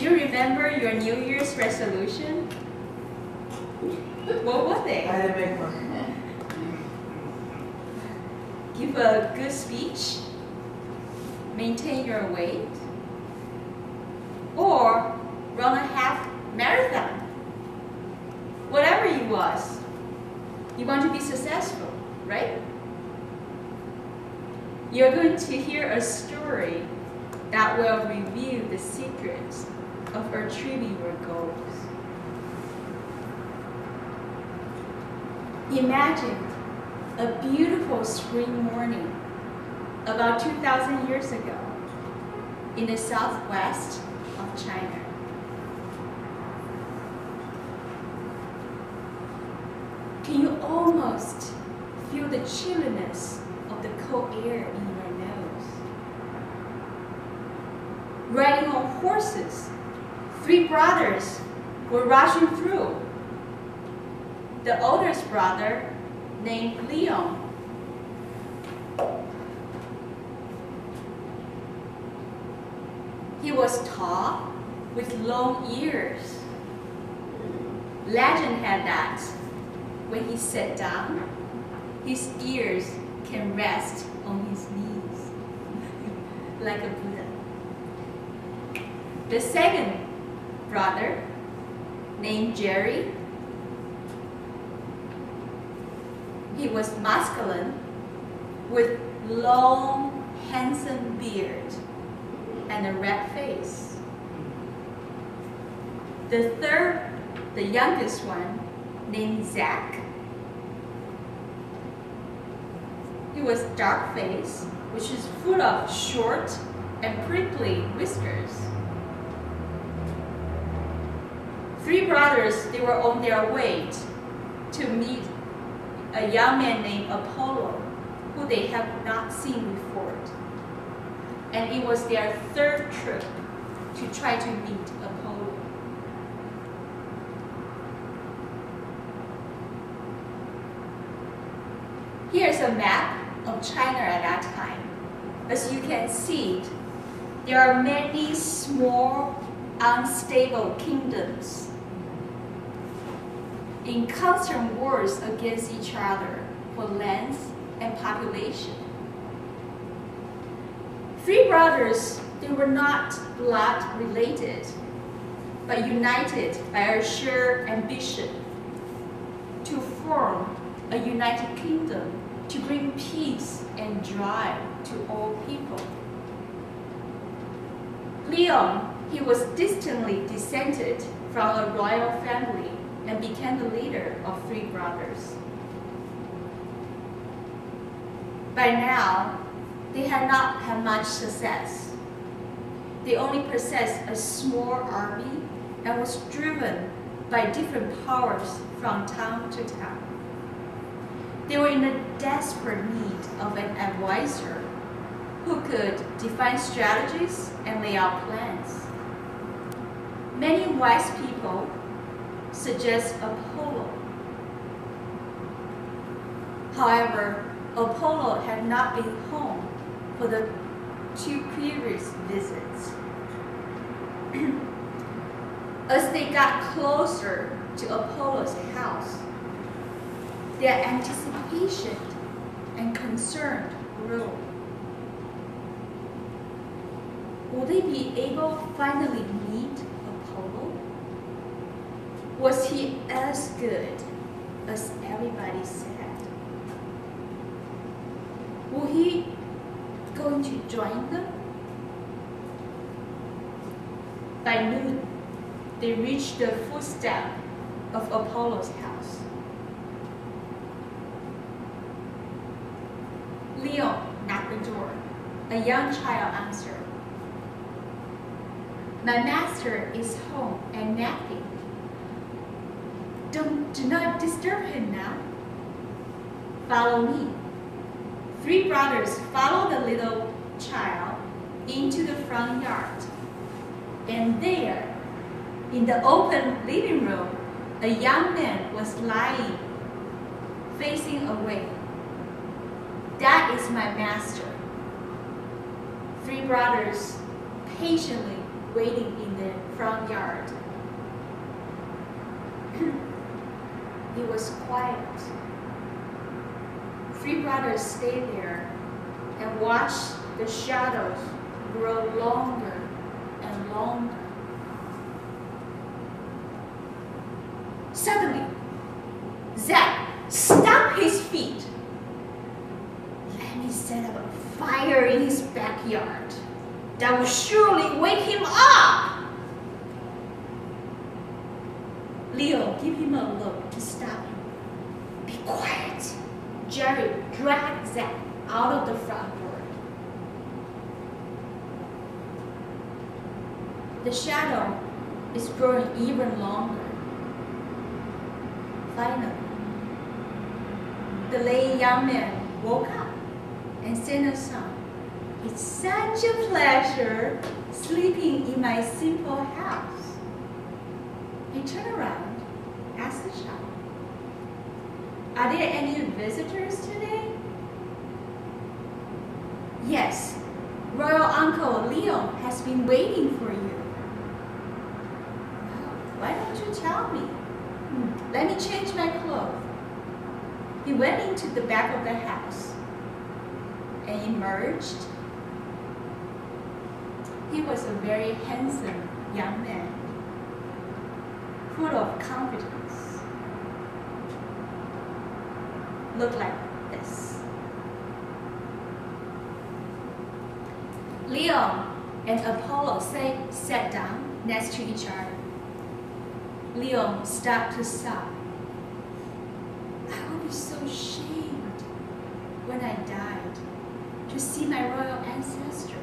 Do you remember your New Year's resolution? What were they? I didn't make one. Give a good speech, maintain your weight, or run a half marathon. Whatever it was, you want to be successful, right? You're going to hear a story that will reveal the secrets of achieving your goals. Imagine a beautiful spring morning about 2,000 years ago in the southwest of China. Can you almost feel the chilliness of the cold air in your nose? Riding on horses, 3 brothers were rushing through. The oldest brother, named Leon, he was tall with long ears. Legend had that when he sat down, his ears can rest on his knees like a Buddha. The second brother, named Jerry, he was masculine with long, handsome beard and a red face. The third, the youngest one, named Zach, he was dark-faced, which is full of short and prickly whiskers. 3 brothers, they were on their way to meet a young man named Apollo, who they have not seen before. And it was their 3rd trip to try to meet Apollo. Here's a map of China at that time. As you can see, there are many small, unstable kingdoms in constant wars against each other for lands and population. 3 brothers, they were not blood related, but united by a shared ambition to form a united kingdom to bring peace and joy to all people. Leon, he was distantly descended from a royal family and became the leader of 3 brothers. By now, they had not had much success. They only possessed a small army and was driven by different powers from town to town. They were in a desperate need of an advisor who could define strategies and lay out plans. Many wise people suggest Apollo. However, Apollo had not been home for the 2 previous visits. As they got closer to Apollo's house, their anticipation and concern grew. Will they be able to finally meet Apollo? Was he as good as everybody said? Will he going to join them? By noon, they reached the footstep of Apollo's house. Leon knocked the door. A young child answered. My master is home and napping. Do not disturb him now. Follow me. 3 brothers followed the little child into the front yard. And there, in the open living room, a young man was lying, facing away. That is my master. 3 brothers patiently waiting in the front yard. It was quiet. 3 brothers stayed there and watched the shadows grow longer and longer. Suddenly, Zach stamped his feet. Lemmy set up a fire in his backyard that would surely wake him up. Leo gave him a look to stop him. Be quiet. Jerry dragged Zach out of the front door. The shadow is growing even longer. Finally, the late young man woke up and sang a song. It's such a pleasure sleeping in my simple house. He turned around, asked the child, are there any visitors today? Yes, Royal Uncle Leo has been waiting for you. Why don't you tell me? Let me change my clothes. He went into the back of the house and emerged. He was a very handsome young man, full of confidence. Looked like this. Leo and Apollo sat down next to each other. Leo started to sob. I will be so ashamed when I died to see my royal ancestor.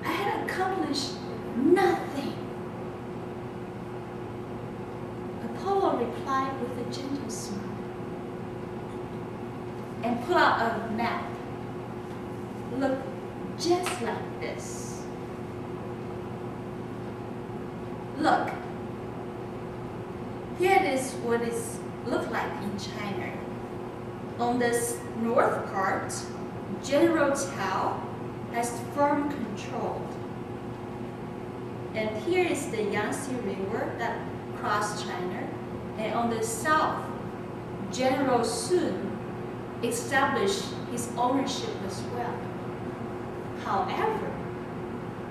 I had accomplished nothing. Apollo replied with a gentle smile and pulled out a map. Look just like this. Look. Here is what it looks like in China. On this north part, General Tao has firm control. And here is the Yangtze River that crosses China. And on the south, General Sun established his ownership as well. However,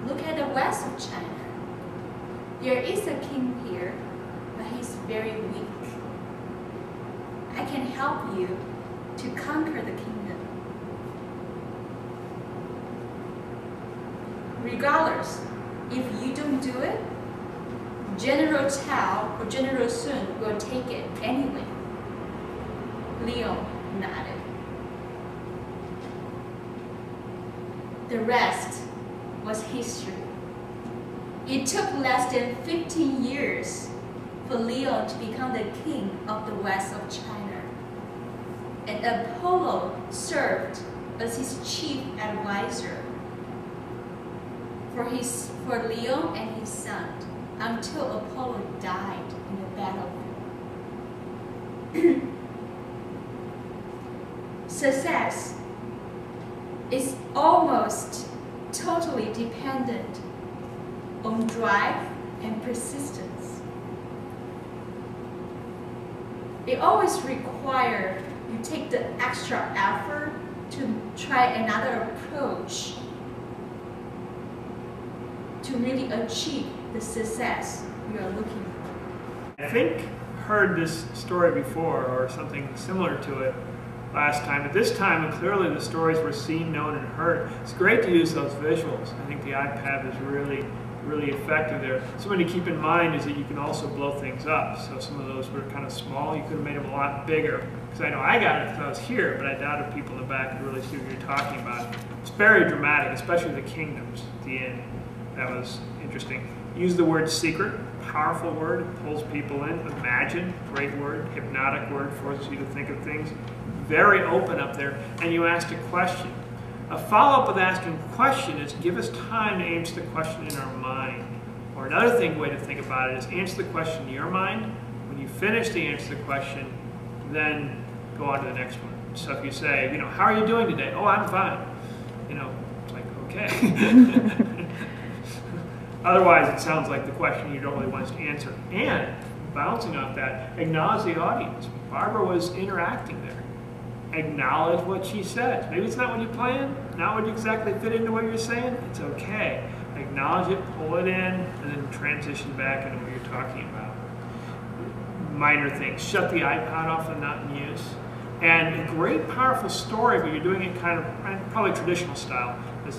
look at the west of China. There is a king here, but he's very weak. I can help you to conquer the kingdom. Regardless, if you don't do it, General Tao or General Sun will take it anyway. Leo nodded. The rest was history. It took less than 15 years for Leo to become the king of the west of China. And Apollo served as his chief advisor for Leo and his son until Apollo died in the battlefield. Success is almost totally dependent on drive and persistence. It always requires you take the extra effort to try another approach to really achieve the success you are looking for. I think heard this story before or something similar to it last time, but this time clearly the stories were seen, known, and heard. It's great to use those visuals. I think the iPad is really effective there. Something to keep in mind is that you can also blow things up. So some of those were kind of small. You could have made them a lot bigger. Because I know I got it because I was here, but I doubt if people in the back could really see what you're talking about. It's very dramatic, especially the kingdoms at the end. That was interesting. Use the word secret, powerful word, it pulls people in. Imagine, great word, hypnotic word, forces you to think of things. Very open up there, and you asked a question. A follow-up with asking a question is give us time to answer the question in our mind. Or another way to think about it is answer the question in your mind. When you finish the answer to the question, then go on to the next one. So if you say, how are you doing today? Oh, I'm fine. It's like, okay. Otherwise, it sounds like the question you don't really want us to answer. And bouncing off that, acknowledge the audience. Barbara was interacting there. Acknowledge what she says. Maybe it's not what you planned, not what you exactly fit into what you're saying. It's okay. Acknowledge it, pull it in, and then transition back into what you're talking about. Minor things. Shut the iPod off and not in use. And a great, powerful story, but you're doing it kind of, probably traditional style, is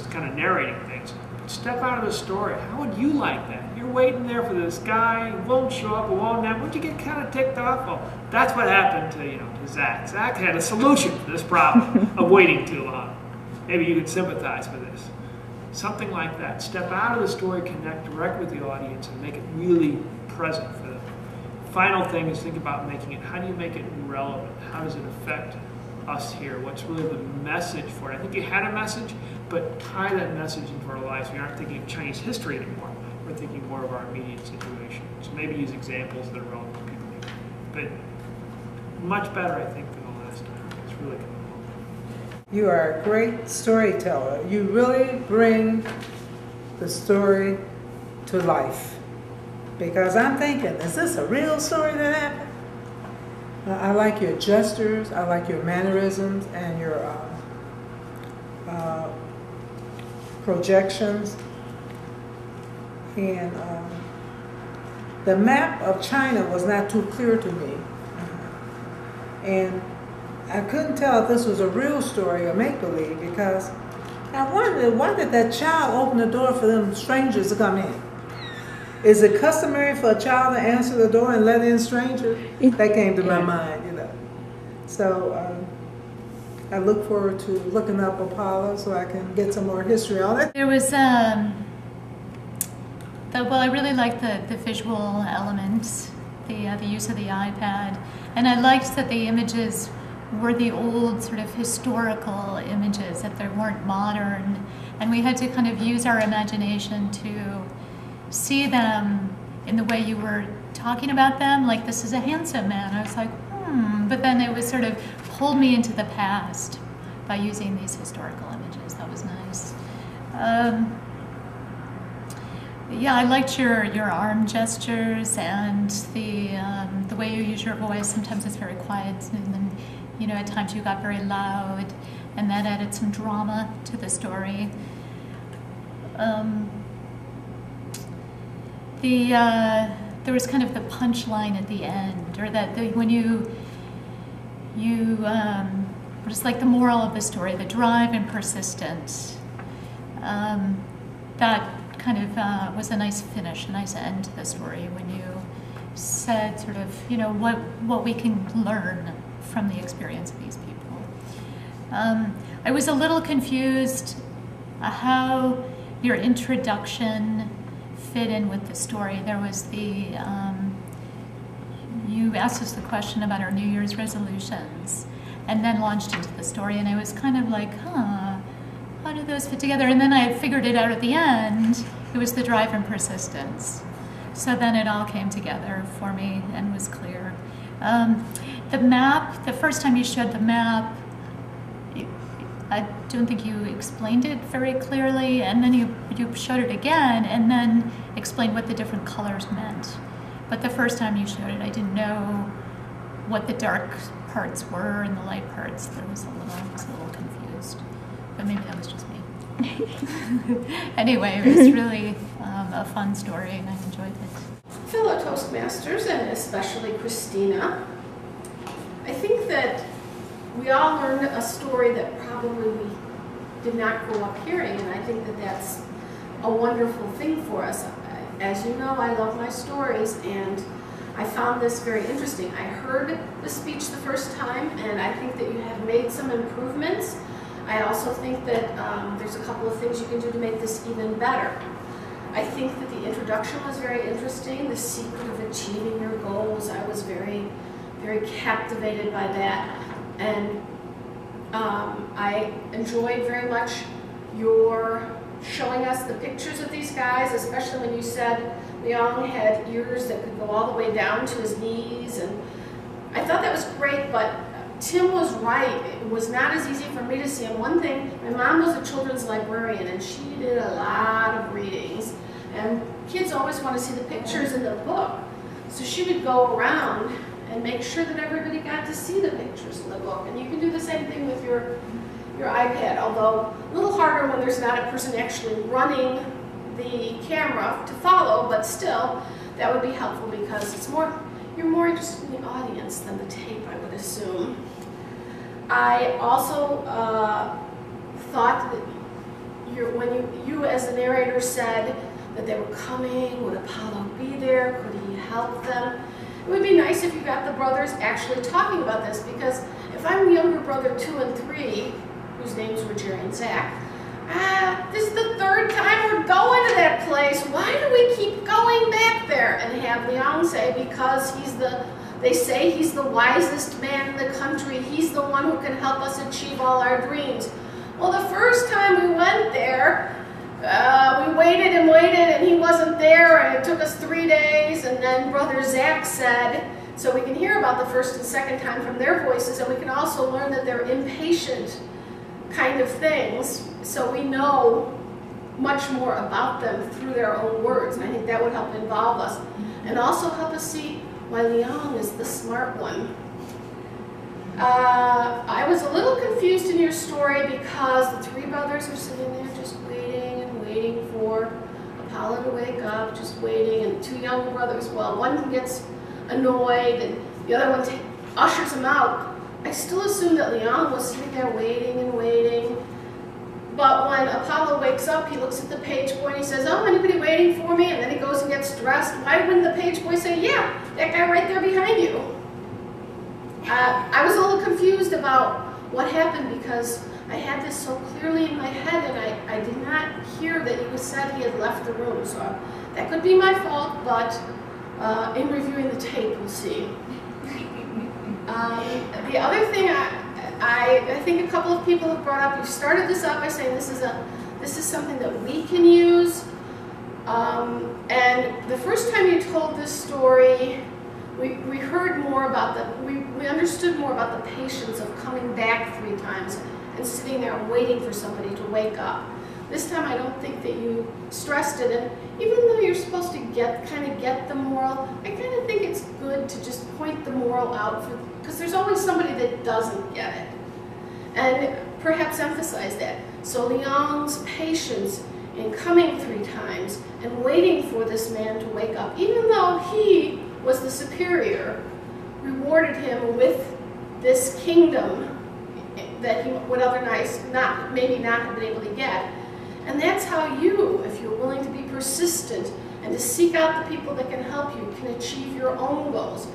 kind of narrating things. Step out of the story. How would you like that? You're waiting there for this guy, he won't show up, won't you get kind of ticked off? Well, that's what happened to Zach. Zach had a solution to this problem of waiting too long. Maybe you could sympathize with this. Something like that. Step out of the story, connect directly with the audience, and make it really present for them. Final thing is think about making it. How do you make it relevant? How does it affect us here? What's really the message for it? I think you had a message, but tie that message into our lives. We aren't thinking of Chinese history anymore. We're thinking more of our immediate situation. So maybe use examples that are relevant to people. But much better, I think, than the last time. It's really good. You are a great storyteller. You really bring the story to life. Because I'm thinking, is this a real story that happened? I like your gestures, I like your mannerisms and your projections. And the map of China was not too clear to me. And I couldn't tell if this was a real story or make-believe, because I wondered, why did that child open the door for them strangers to come in? Is it customary for a child to answer the door and let in strangers? That came to my mind, So I look forward to looking up Apollo so I can get some more history on it. There was, well, I really liked the visual elements, the use of the iPad, and I liked that the images were the old sort of historical images, that they weren't modern, and we had to kind of use our imagination to see them in the way you were talking about them, like this is a handsome man. I was like, but then it was sort of pulled me into the past by using these historical images. That was nice. Yeah, I liked your arm gestures and the way you use your voice. Sometimes it's very quiet, and then at times you got very loud, and that added some drama to the story. There was kind of the punchline at the end, or that when you just like the moral of the story, the drive and persistence. That kind of was a nice finish, a nice end to the story when you said sort of what we can learn from the experience of these people. I was a little confused how your introduction fit in with the story. There was you asked us the question about our New Year's resolutions and then launched into the story, and I was kind of like, how do those fit together? And then I figured it out at the end. It was the drive and persistence. So then it all came together for me and was clear. The map, the first time you showed the map, I don't think you explained it very clearly, and then you showed it again and then explained what the different colors meant. But the first time you showed it, I didn't know what the dark parts were and the light parts. I was a little confused, but maybe that was just me. Anyway, it was really a fun story, and I enjoyed it. Fellow Toastmasters, and especially Christina, I think that we all learned a story that probably we did not grow up hearing, and I think that that's a wonderful thing for us. As you know, I love my stories, and I found this very interesting. I heard the speech the first time, and I think that you have made some improvements. I also think that there's a couple of things you can do to make this even better. I think that the introduction was very interesting, the secret of achieving your goals. I was very, very captivated by that. And I enjoyed very much your showing us the pictures of these guys, especially when you said Leong had ears that could go all the way down to his knees. And I thought that was great, but Tim was right. It was not as easy for me to see. And one thing, my mom was a children's librarian, and she did a lot of readings. And kids always want to see the pictures in the book. So she would go around and make sure that everybody got to see the pictures in the book. And you can do the same thing with your iPad, although a little harder when there's not a person actually running the camera to follow, but still, that would be helpful because it's you're more interested in the audience than the tape, I would assume. I also thought that when you as the narrator said that they were coming, would Apollo be there, could he help them? It would be nice if you got the brothers actually talking about this, because if I'm younger brother 2 and 3, whose names were Jerry and Zach, this is the 3rd time we're going to that place. Why do we keep going back there? And have Liang say, because they say he's the wisest man in the country. He's the one who can help us achieve all our dreams. Well, the first time we went there, we waited and waited and he wasn't there, and it took us 3 days, and then Brother Zach said, so we can hear about the first and second time from their voices, and we can also learn that they're impatient kind of things, so we know much more about them through their own words, and I think that would help involve us, and also help us see why Liang is the smart one. I was a little confused in your story because the 3 brothers are sitting there just waiting and waiting for Apollo to wake up, just waiting, and 2 younger brothers, well, one gets annoyed and the other one ushers him out. I still assumed that Liang was sitting there waiting and waiting, but when Apollo wakes up, he looks at the page boy and he says, oh, anybody waiting for me? And then he goes and gets dressed. Why wouldn't the page boy say, yeah, that guy right there behind you? I was a little confused about what happened because I had this so clearly in my head, and I did not hear that he said he had left the room. So that could be my fault, but in reviewing the tape, we'll see. The other thing I think a couple of people have brought up, you started this up by saying this is something that we can use. And the first time you told this story, we heard more about we understood more about the patience of coming back 3 times and sitting there and waiting for somebody to wake up. This time I don't think that you stressed it, and even though you're supposed to kind of get the moral, I kind of think it's good to just point the moral out, because there's always somebody that doesn't get it. And perhaps emphasize that. So Liang's patience in coming 3 times and waiting for this man to wake up, even though he was the superior, rewarded him with this kingdom that he would otherwise maybe not have been able to get. And that's how you, if you're willing to be persistent and to seek out the people that can help you, can achieve your own goals.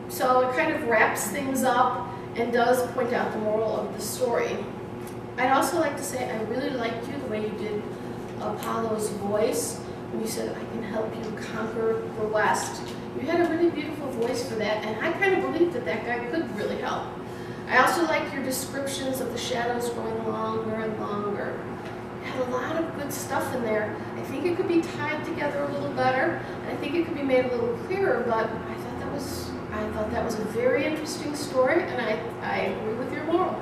So it kind of wraps things up and does point out the moral of the story. I'd also like to say I really liked you the way you did Apollo's voice when you said, I can help you conquer the West. You had a really beautiful voice for that, and I kind of believed that that guy could really help. I also like your descriptions of the shadows growing longer and longer. You had a lot of good stuff in there. I think it could be tied together a little better, and I think it could be made a little clearer, but I thought that was a very interesting story, and I agree with your moral.